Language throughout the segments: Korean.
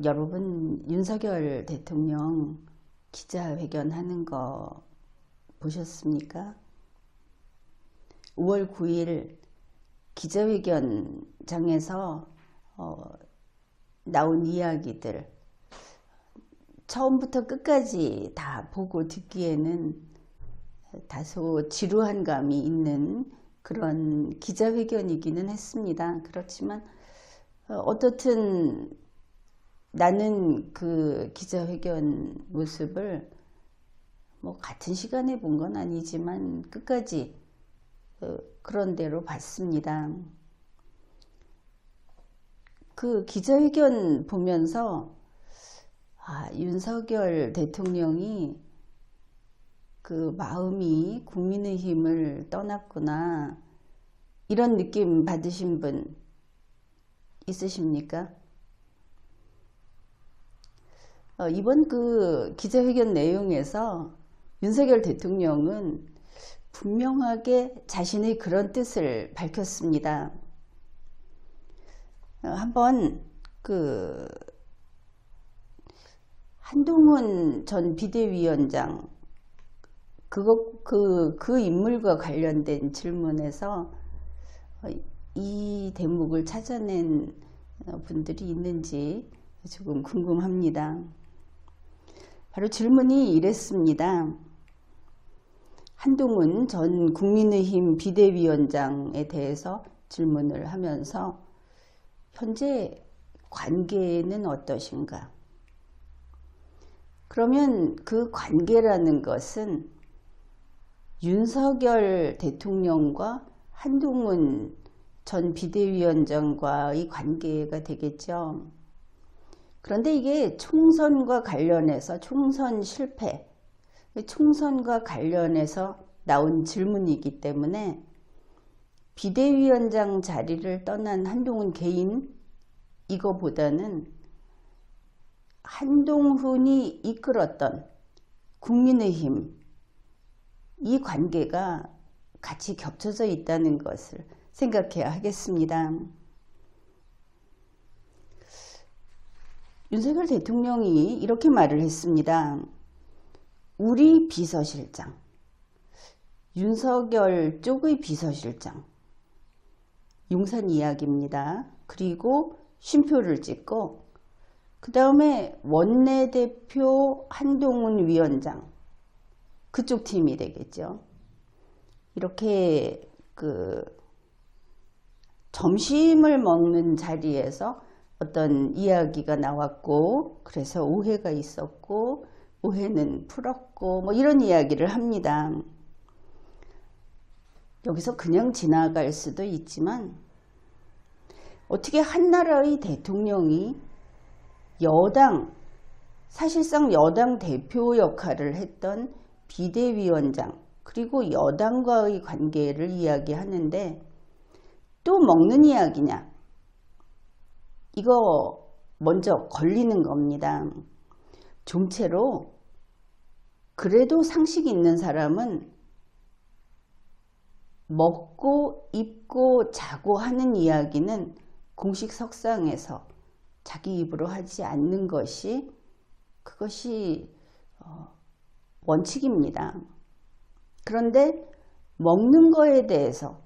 여러분 윤석열 대통령 기자회견 하는 거 보셨습니까? 5월 9일 기자회견장에서 나온 이야기들 처음부터 끝까지 다 보고 듣기에는 다소 지루한 감이 있는 그런 기자회견이기는 했습니다. 그렇지만 어떻든 나는 그 기자회견 모습을 뭐 같은 시간에 본 건 아니지만 끝까지 그런 대로 봤습니다. 그 기자회견 보면서 윤석열 대통령이 그 마음이 국민의힘을 떠났구나 이런 느낌 받으신 분 있으십니까? 이번 그 기자회견 내용에서 윤석열 대통령은 분명하게 자신의 그런 뜻을 밝혔습니다. 한번 그 한동훈 전 비대위원장 그 인물과 관련된 질문에서 이 대목을 찾아낸 분들이 있는지 조금 궁금합니다. 바로 질문이 이랬습니다. 한동훈 전 국민의힘 비대위원장에 대해서 질문을 하면서 현재 관계는 어떠신가? 그러면 그 관계라는 것은 윤석열 대통령과 한동훈 전 비대위원장과의 관계가 되겠죠. 그런데 이게 총선과 관련해서 총선 실패, 총선과 관련해서 나온 질문이기 때문에 비대위원장 자리를 떠난 한동훈 개인 이거보다는 한동훈이 이끌었던 국민의힘 이 관계가 같이 겹쳐져 있다는 것을 생각해야 하겠습니다. 윤석열 대통령이 이렇게 말을 했습니다. 우리 비서실장, 윤석열 쪽의 비서실장, 용산 이야기입니다. 그리고 쉼표를 찍고 그 다음에 원내대표 한동훈 위원장, 그쪽 팀이 되겠죠. 이렇게 그 점심을 먹는 자리에서 어떤 이야기가 나왔고 그래서 오해가 있었고 오해는 풀었고 뭐 이런 이야기를 합니다. 여기서 그냥 지나갈 수도 있지만 어떻게 한 나라의 대통령이 사실상 여당 대표 역할을 했던 비대위원장 그리고 여당과의 관계를 이야기하는데 또 먹는 이야기냐? 이거 먼저 걸리는 겁니다. 좀채로 그래도 상식 있는 사람은 먹고 입고 자고 하는 이야기는 공식 석상에서 자기 입으로 하지 않는 것이 그것이 원칙입니다. 그런데 먹는 거에 대해서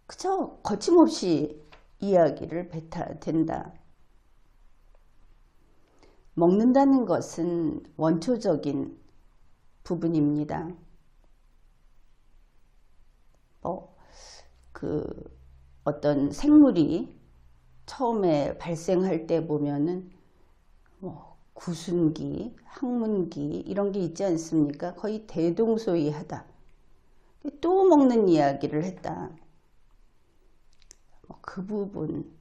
그저 거침없이 이야기를 뱉어댄다. 먹는다는 것은 원초적인 부분입니다. 어떤 생물이 처음에 발생할 때 보면은 구순기, 항문기 이런 게 있지 않습니까? 거의 대동소이하다. 또 먹는 이야기를 했다. 그 부분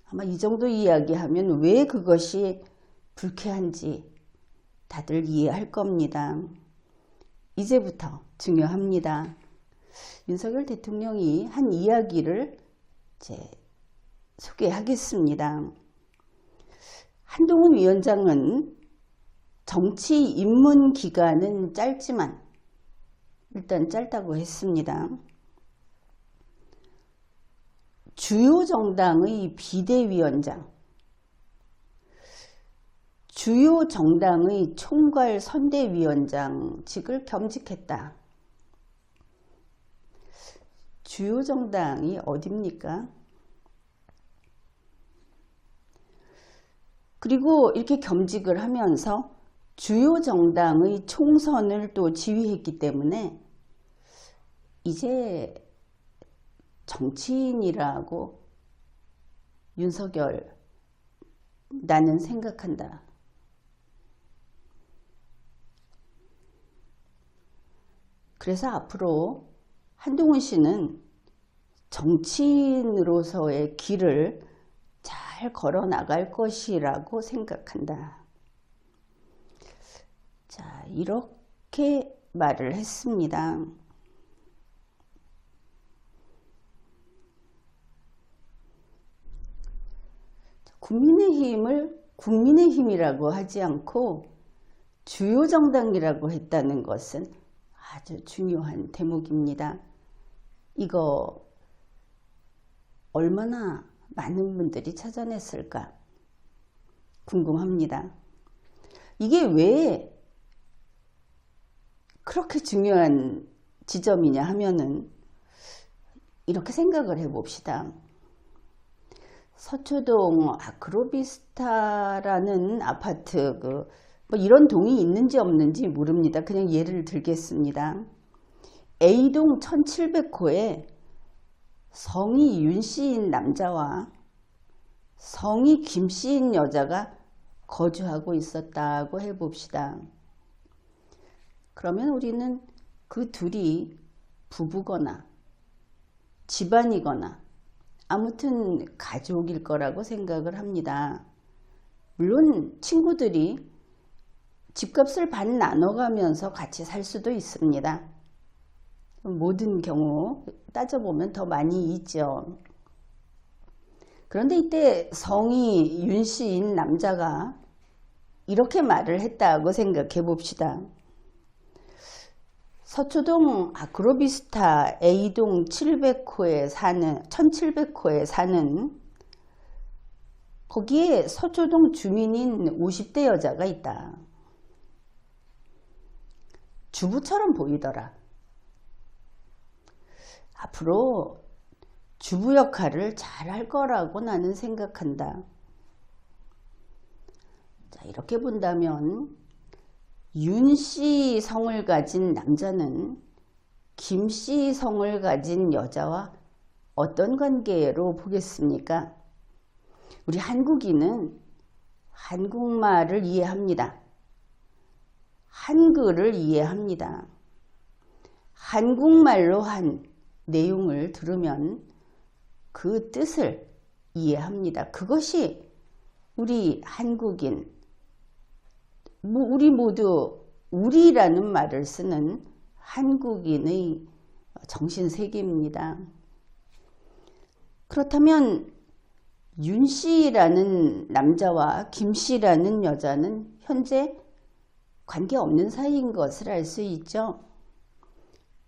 아마 이 정도 이야기하면 왜 그것이 불쾌한지 다들 이해할 겁니다. 이제부터 중요합니다. 윤석열 대통령이 한 이야기를 이제 소개하겠습니다. 한동훈 위원장은 정치 입문 기간은 짧지만 일단 짧다고 했습니다. 주요 정당의 비대위원장, 주요 정당의 총괄 선대위원장직을 겸직했다. 주요 정당이 어딥니까? 그리고 이렇게 겸직을 하면서 주요 정당의 총선을 또 지휘했기 때문에 이제 정치인이라고 윤석열 나는 생각한다. 그래서 앞으로 한동훈 씨는 정치인으로서의 길을 잘 걸어 나갈 것이라고 생각한다. 자, 이렇게 말을 했습니다. 국민의힘을 국민의힘이라고 하지 않고 주요 정당이라고 했다는 것은 아주 중요한 대목입니다. 이거 얼마나 많은 분들이 찾아냈을까 궁금합니다. 이게 왜 그렇게 중요한 지점이냐 하면은 이렇게 생각을 해봅시다. 서초동 아크로비스타라는 아파트 뭐 이런 동이 있는지 없는지 모릅니다. 그냥 예를 들겠습니다. A동 1700호에 성이 윤씨인 남자와 성이 김씨인 여자가 거주하고 있었다고 해봅시다. 그러면 우리는 그 둘이 부부거나 집안이거나 아무튼 가족일 거라고 생각을 합니다. 물론 친구들이 집값을 반 나눠가면서 같이 살 수도 있습니다. 모든 경우 따져보면 더 많이 있죠. 그런데 이때 성이 윤씨인 남자가 이렇게 말을 했다고 생각해 봅시다. 서초동 아크로비스타 A동 1700호에 사는 거기에 서초동 주민인 50대 여자가 있다. 주부처럼 보이더라. 앞으로 주부 역할을 잘 할 거라고 나는 생각한다. 자, 이렇게 본다면 윤씨 성을 가진 남자는 김씨 성을 가진 여자와 어떤 관계로 보겠습니까? 우리 한국인은 한국말을 이해합니다. 한글을 이해합니다. 한국말로 한 내용을 들으면 그 뜻을 이해합니다. 그것이 우리 한국인, 우리 모두 우리라는 말을 쓰는 한국인의 정신세계입니다. 그렇다면 윤씨라는 남자와 김씨라는 여자는 현재 관계없는 사이인 것을 알 수 있죠.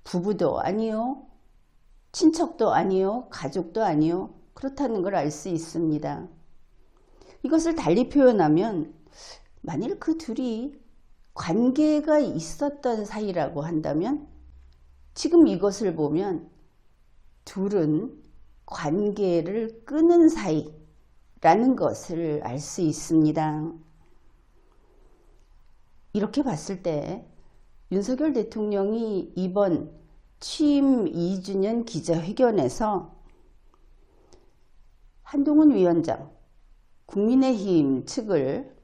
부부도 아니요, 친척도 아니요, 가족도 아니요, 그렇다는 걸 알 수 있습니다. 이것을 달리 표현하면 만일 그 둘이 관계가 있었던 사이라고 한다면 지금 이것을 보면 둘은 관계를 끊은 사이라는 것을 알 수 있습니다. 이렇게 봤을 때 윤석열 대통령이 이번 취임 2주년 기자회견에서 한동훈 위원장, 국민의힘 측을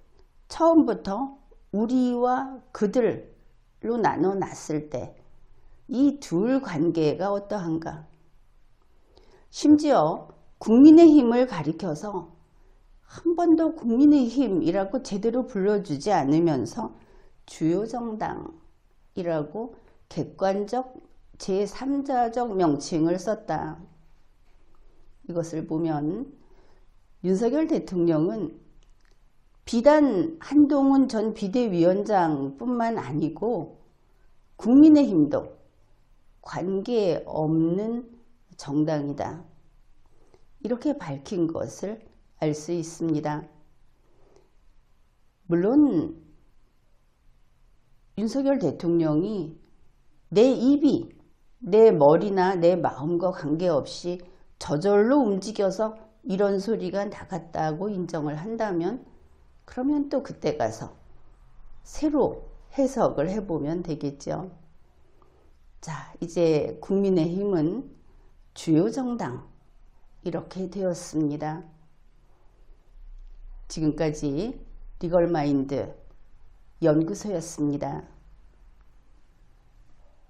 처음부터 우리와 그들로 나눠놨을 때 이 둘 관계가 어떠한가? 심지어 국민의힘을 가리켜서 한 번도 국민의힘이라고 제대로 불러주지 않으면서 주요 정당이라고 객관적 제3자적 명칭을 썼다. 이것을 보면 윤석열 대통령은 비단 한동훈 전 비대위원장뿐만 아니고 국민의힘도 관계없는 정당이다. 이렇게 밝힌 것을 알 수 있습니다. 물론 윤석열 대통령이 내 입이 내 머리나 내 마음과 관계없이 저절로 움직여서 이런 소리가 나갔다고 인정을 한다면 그러면 또 그때 가서 새로 해석을 해보면 되겠죠. 자, 이제 국민의힘은 주요 정당 이렇게 되었습니다. 지금까지 리걸마인드 연구소였습니다.